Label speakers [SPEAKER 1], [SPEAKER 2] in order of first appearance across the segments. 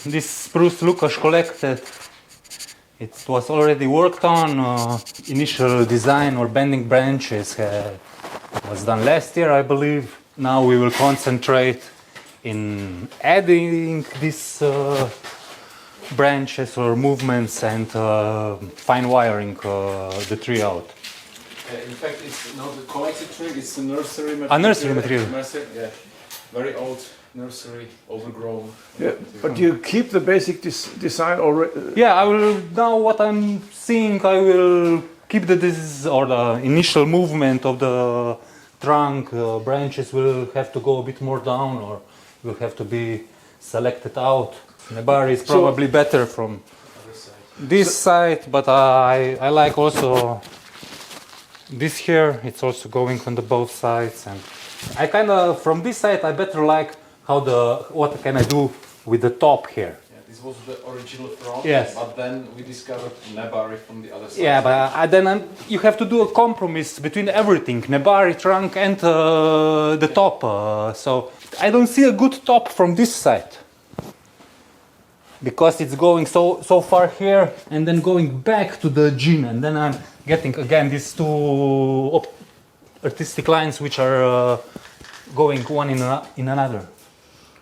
[SPEAKER 1] this spruce Lukas collected, it was already worked on. Initial design or bending branches was done last year, I believe. Now we will concentrate in adding these branches or movements and fine wiring the tree out.
[SPEAKER 2] In fact, it's not the collected tree, it's the nursery material.
[SPEAKER 1] A nursery material.
[SPEAKER 2] Yeah, very old nursery, overgrown.
[SPEAKER 3] Yeah, but you keep the basic design already?
[SPEAKER 1] Yeah, I will, now what I'm seeing, I will keep the initial movement of the trunk. Branches will have to go a bit more down or will have to be selected out. Nebari is probably better from this side, but I like also this here. It's also going on the both sides, and I kind of from this side I better like how what can I do with the top here.
[SPEAKER 2] Yeah, this was the original front.
[SPEAKER 1] Yes.
[SPEAKER 2] But then we discovered Nebari from the other side.
[SPEAKER 1] Yeah, but then you have to do a compromise between everything, Nebari, trunk, and the top. So I don't see a good top from this side, because it's going so far here and then going back to the gin, and then I'm getting again these two artistic lines which are going one in another.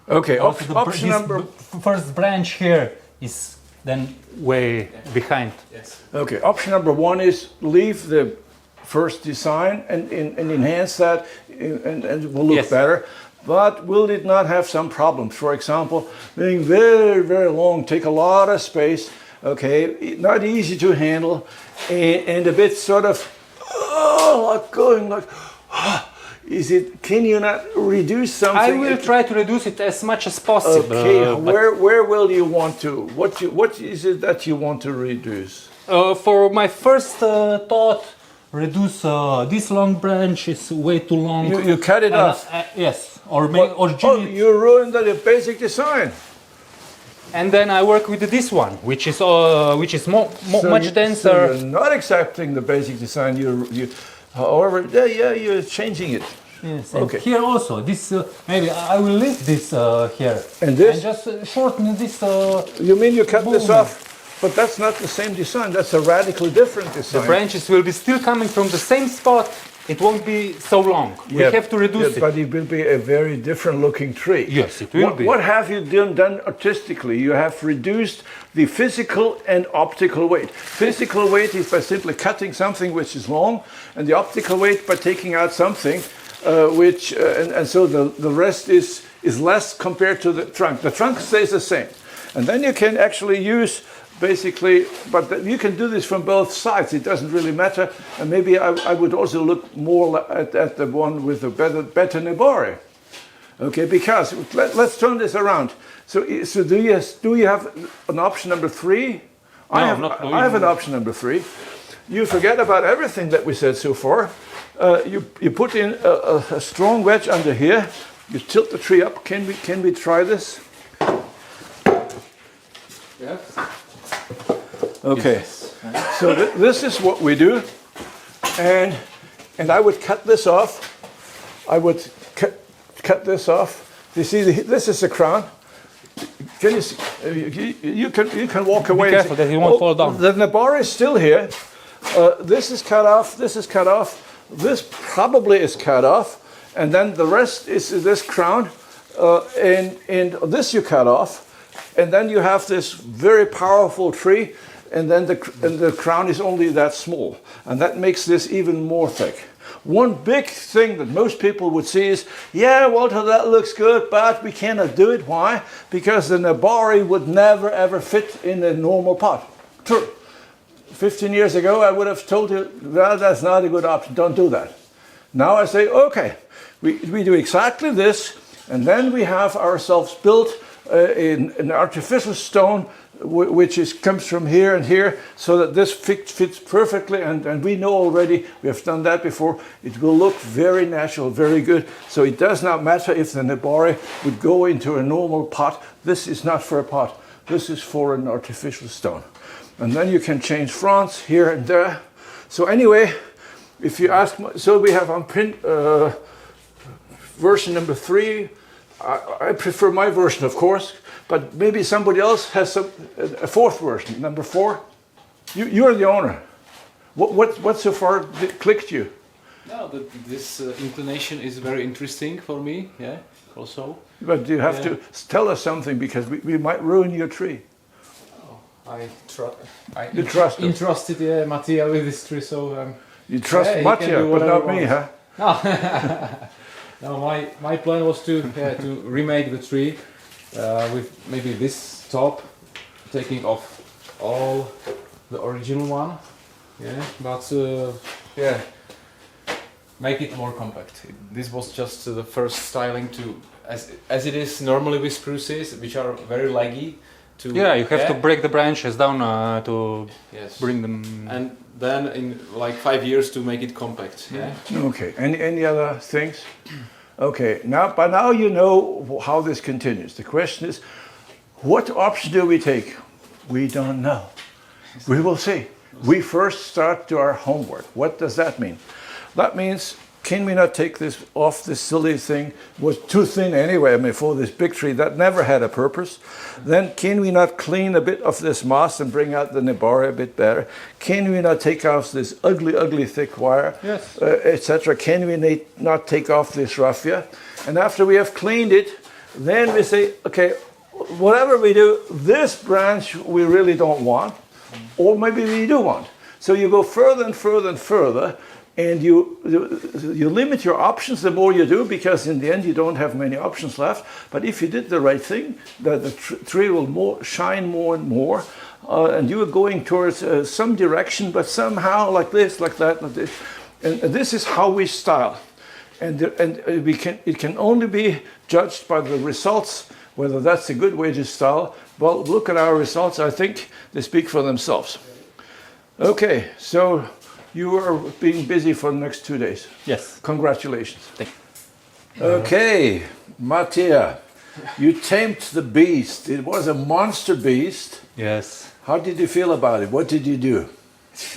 [SPEAKER 3] Okay, option number...
[SPEAKER 1] First branch here is then way behind.
[SPEAKER 2] Yes.
[SPEAKER 3] Okay, option number 1 is leave the first design and enhance that and it will look better. But will it not have some problems? For example, being very, very long, take a lot of space, okay, not easy to handle, and a bit sort of, like going like, can you not reduce something?
[SPEAKER 1] I will try to reduce it as much as possible.
[SPEAKER 3] Okay, where will you want to, what is it that you want to reduce?
[SPEAKER 1] For my first thought, reduce this long branch is way too long.
[SPEAKER 3] You cut it off?
[SPEAKER 1] Yes. Or
[SPEAKER 3] you ruined the basic design.
[SPEAKER 1] And then I work with this one, which is much denser.
[SPEAKER 3] So you're not accepting the basic design. However, you're changing it.
[SPEAKER 1] Yes. Okay. And here also, this maybe I will leave this here.
[SPEAKER 3] And this?
[SPEAKER 1] And just shorten this.
[SPEAKER 3] You mean you cut this off? But that's not the same design. That's a radically different design.
[SPEAKER 1] The branches will be still coming from the same spot. It won't be so long. We have to reduce it.
[SPEAKER 3] But it will be a very different looking tree.
[SPEAKER 1] Yes, it will be.
[SPEAKER 3] What have you done artistically? You have reduced the physical and optical weight. Physical weight is by simply cutting something which is long, and the optical weight by taking out something and so the rest is less compared to the trunk. The trunk stays the same. And then you can actually use basically, but you can do this from both sides. It doesn't really matter. And maybe I would also look more at the one with the better Nebari. Okay, because let's turn this around. So do you have an option number 3?
[SPEAKER 1] No,
[SPEAKER 3] I have an option number 3. You forget about everything that we said so far. You put in a strong wedge under here. You tilt the tree up. Can we try this?
[SPEAKER 2] Yes.
[SPEAKER 3] Okay,
[SPEAKER 2] Yes.
[SPEAKER 3] so this is what we do, and I would cut this off. I would cut this off. You see, this is the crown. Can you see? You can walk away.
[SPEAKER 1] Be careful that he won't fall down.
[SPEAKER 3] The Nebari is still here. This is cut off. This is cut off. This probably is cut off, and then the rest is this crown, and this you cut off. And then you have this very powerful tree, and then the crown is only that small. And that makes this even more thick. One big thing that most people would see is, yeah, Walter, that looks good, but we cannot do it. Why? Because the Nebari would never, ever fit in a normal pot. True. 15 years ago, I would have told you, well, that's not a good option. Don't do that. Now I say, okay, we do exactly this, and then we have ourselves built an artificial stone which comes from here and here, so that this fits perfectly, and we know already, we have done that before, it will look very natural, very good. So it does not matter if the Nebari would go into a normal pot. This is not for a pot, this is for an artificial stone. And then you can change fronts here and there. So anyway, if you ask, so we have on print version number 3. I prefer my version, of course, but maybe somebody else has a fourth version, number 4. You're the owner. What so far clicked you?
[SPEAKER 2] No, this inclination is very interesting for me. Yeah, also.
[SPEAKER 3] But you have to tell us something because we might ruin your tree.
[SPEAKER 2] I
[SPEAKER 3] You trust him.
[SPEAKER 2] entrusted Matija with this tree, so
[SPEAKER 3] You trust
[SPEAKER 2] he can
[SPEAKER 3] Matija,
[SPEAKER 2] do
[SPEAKER 3] but
[SPEAKER 2] whatever
[SPEAKER 3] not
[SPEAKER 2] he
[SPEAKER 3] me,
[SPEAKER 2] wants.
[SPEAKER 3] huh?
[SPEAKER 2] No, my plan was to remake the tree with maybe this top, taking off all the original one. Yeah, but make it more compact. This was just the first styling to, as it is normally with spruces, which are very leggy.
[SPEAKER 1] Yeah, you have to break the branches down to bring them.
[SPEAKER 2] And then in like 5 years to make it compact. Yeah.
[SPEAKER 3] Okay. Any other things? Okay. By now you know how this continues. The question is, what option do we take? We don't know. We will see. We first start to our homework. What does that mean? That means, can we not take this off? This silly thing was too thin anyway. I mean, for this big tree that never had a purpose. Then can we not clean a bit of this moss and bring out the Nebari a bit better? Can we not take off this ugly thick wire,
[SPEAKER 1] yes,
[SPEAKER 3] etc.? Can we not take off this raffia? And after we have cleaned it, then we say, okay, whatever we do, this branch we really don't want, or maybe we do want. So you go further and further and further, and you limit your options the more you do, because in the end you don't have many options left. But if you did the right thing, the tree will shine more and more, and you are going towards some direction, but somehow like this, like that, like this. And this is how we style. And it can only be judged by the results, whether that's a good way to style. Well, look at our results. I think they speak for themselves. Okay, so you are being busy for the next 2 days.
[SPEAKER 1] Yes.
[SPEAKER 3] Congratulations.
[SPEAKER 1] Thank you.
[SPEAKER 3] Okay, Matija, you tamed the beast. It was a monster beast.
[SPEAKER 1] Yes.
[SPEAKER 3] How did you feel about it? What did you do?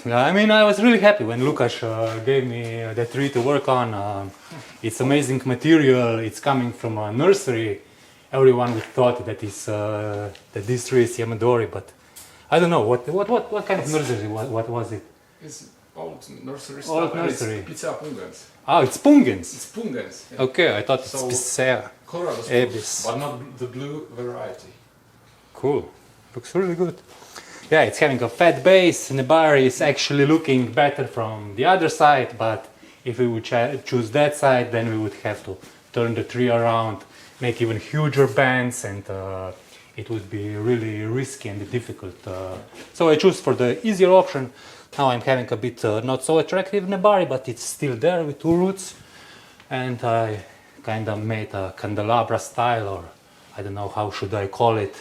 [SPEAKER 1] I mean, I was really happy when Lukas gave me the tree to work on. It's amazing material. It's coming from a nursery. Everyone would thought that this tree is Yamadori, but I don't know what kind of nursery. What was it?
[SPEAKER 2] It's old nursery stuff.
[SPEAKER 1] Old nursery.
[SPEAKER 2] It's Picea pungens.
[SPEAKER 1] Oh, it's pungens.
[SPEAKER 2] It's pungens. Yeah.
[SPEAKER 1] Okay, I thought it's
[SPEAKER 2] So-
[SPEAKER 1] Picea.
[SPEAKER 2] Colorado
[SPEAKER 1] Ebis.
[SPEAKER 2] spruce, but not the blue variety.
[SPEAKER 1] Cool. Looks really good. Yeah, it's having a fat base. Nebari is actually looking better from the other side, but if we would choose that side, then we would have to turn the tree around, make even huger bands, and it would be really risky and difficult. So I choose for the easier option. Now I'm having a bit not so attractive Nebari, but it's still there with 2 roots. And I kind of made a Candelabra style, or I don't know how should I call it.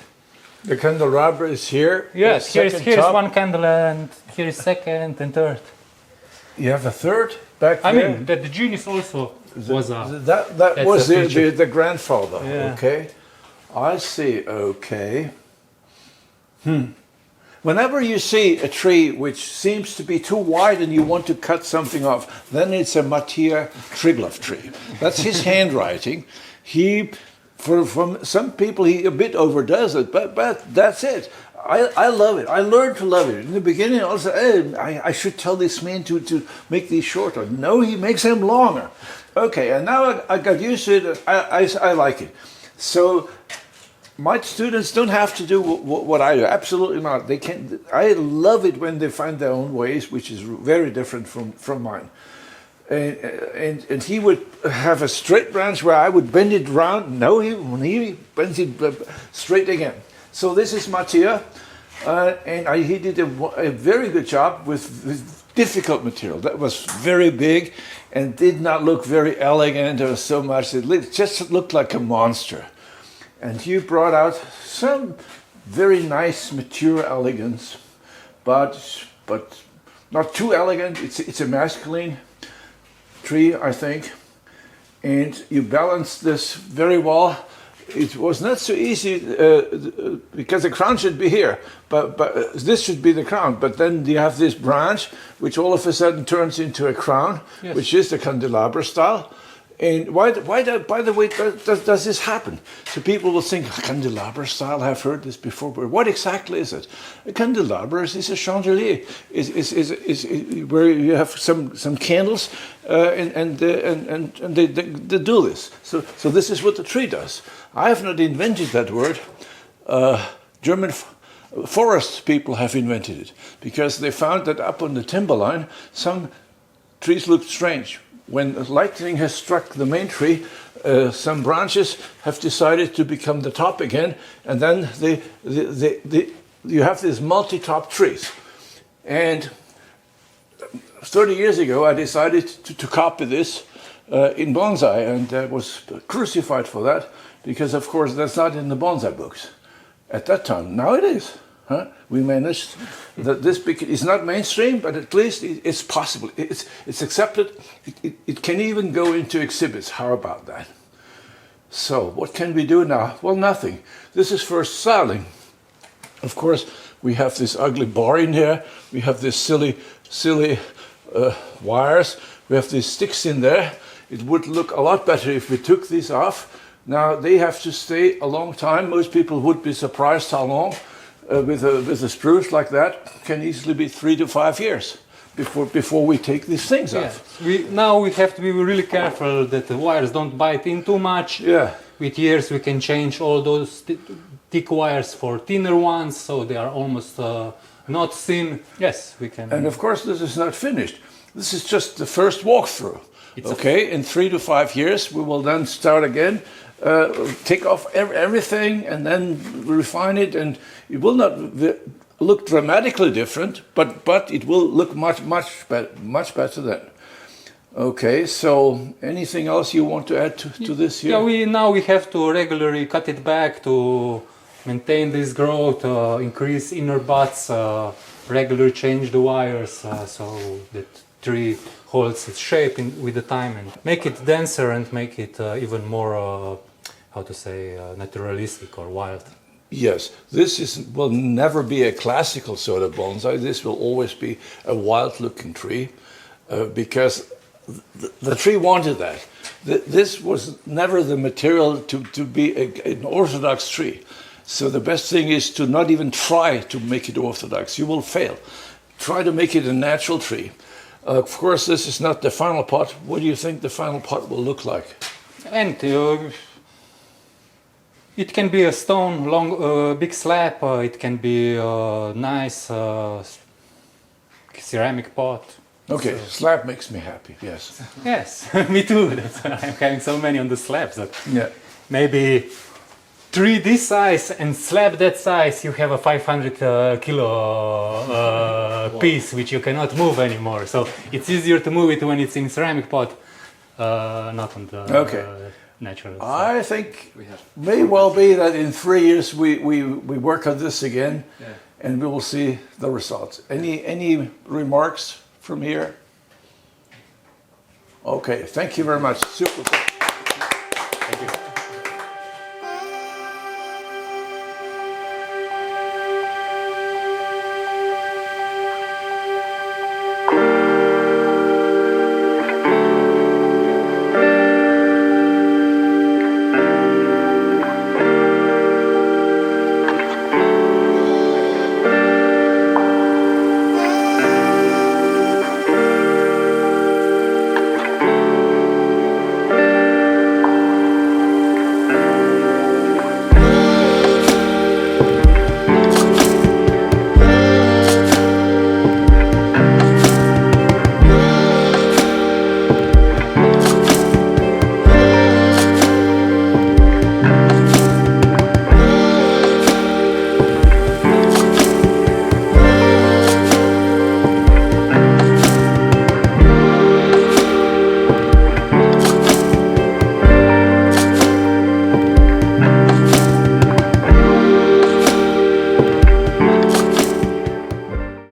[SPEAKER 3] The candelabra is here.
[SPEAKER 1] Yes,
[SPEAKER 3] the
[SPEAKER 1] here
[SPEAKER 3] second
[SPEAKER 1] is
[SPEAKER 3] top.
[SPEAKER 1] one candle, and here is second and third.
[SPEAKER 3] You have a third back
[SPEAKER 1] I
[SPEAKER 3] there.
[SPEAKER 1] mean, the genius also was a...
[SPEAKER 3] That
[SPEAKER 1] that's
[SPEAKER 3] was
[SPEAKER 1] a feature.
[SPEAKER 3] the grandfather.
[SPEAKER 1] Yeah.
[SPEAKER 3] Okay, I see. Okay. Whenever you see a tree which seems to be too wide and you want to cut something off, then it's a Matija Triglav tree. That's his handwriting. From some people, he a bit overdoes it, but that's it. I love it. I learned to love it. In the beginning, I was like, hey, I should tell this man to make these shorter. No, he makes them longer. Okay, and now I got used to it. I like it. So my students don't have to do what I do. Absolutely not. They can. I love it when they find their own ways, which is very different from mine. And he would have a straight branch where I would bend it round. No, he bends it straight again. So this is Matija, and he did a very good job with difficult material. That was very big and did not look very elegant or so much. It just looked like a monster. And you brought out some very nice mature elegance, but not too elegant. It's a masculine tree, I think, and you balanced this very well. It was not so easy because the crown should be here, but this should be the crown. But then you have this branch, which all of a sudden turns into a crown,
[SPEAKER 1] yes,
[SPEAKER 3] which is the candelabra style, And by the way, does this happen? So people will think, candelabra style, I've heard this before, but what exactly is it? A candelabra is a chandelier, is where you have some candles and they do this. So this is what the tree does. I have not invented that word. German forest people have invented it because they found that up on the timberline, some trees look strange. When lightning has struck the main tree, some branches have decided to become the top again, and then you have these multi-top trees. And 30 years ago, I decided to copy this in bonsai, and I was crucified for that because, of course, that's not in the bonsai books at that time. Now it is. Huh? We managed that this is not mainstream, but at least it's possible. It's accepted. It can even go into exhibits. How about that? So what can we do now? Well, nothing. This is first styling. Of course, we have this ugly bar in here. We have this silly wires. We have these sticks in there. It would look a lot better if we took these off. Now they have to stay a long time. Most people would be surprised how long. With a spruce like that can easily be 3 to 5 years before we take these things off.
[SPEAKER 1] Now we have to be really careful that the wires don't bite in too much.
[SPEAKER 3] Yeah.
[SPEAKER 1] With years we can change all those thick wires for thinner ones, so they are almost not thin. Yes, we can.
[SPEAKER 3] And of course this is not finished. This is just the first walkthrough. Okay, in 3 to 5 years we will then start again. Take off everything and then refine it, and it will not look dramatically different, but it will look much better then. Okay, so anything else you want to add to this here?
[SPEAKER 1] Yeah, we have to regularly cut it back to maintain this growth, increase inner butts, regularly change the wires so that tree holds its shape with the time, and make it denser and make it even more naturalistic or wild.
[SPEAKER 3] Yes, will never be a classical sort of bonsai. This will always be a wild-looking tree because the tree wanted that. This was never the material to be an orthodox tree. So the best thing is to not even try to make it orthodox. You will fail. Try to make it a natural tree. Of course, this is not the final pot. What do you think the final pot will look like?
[SPEAKER 1] And it can be a stone, big slab. It can be a nice ceramic pot.
[SPEAKER 3] Okay, so. Slab makes me happy. Yes.
[SPEAKER 1] Yes, me too. That's why I'm having so many on the slabs. That
[SPEAKER 3] yeah.
[SPEAKER 1] Maybe tree this size and slab that size, you have a 500 kilo piece which you cannot move anymore. So it's easier to move it when it's in ceramic pot, not on the natural.
[SPEAKER 3] I think may well be that in 3 years we work on this again, and we will see the results. Any remarks from here? Okay, thank you very much. Super. Thank you.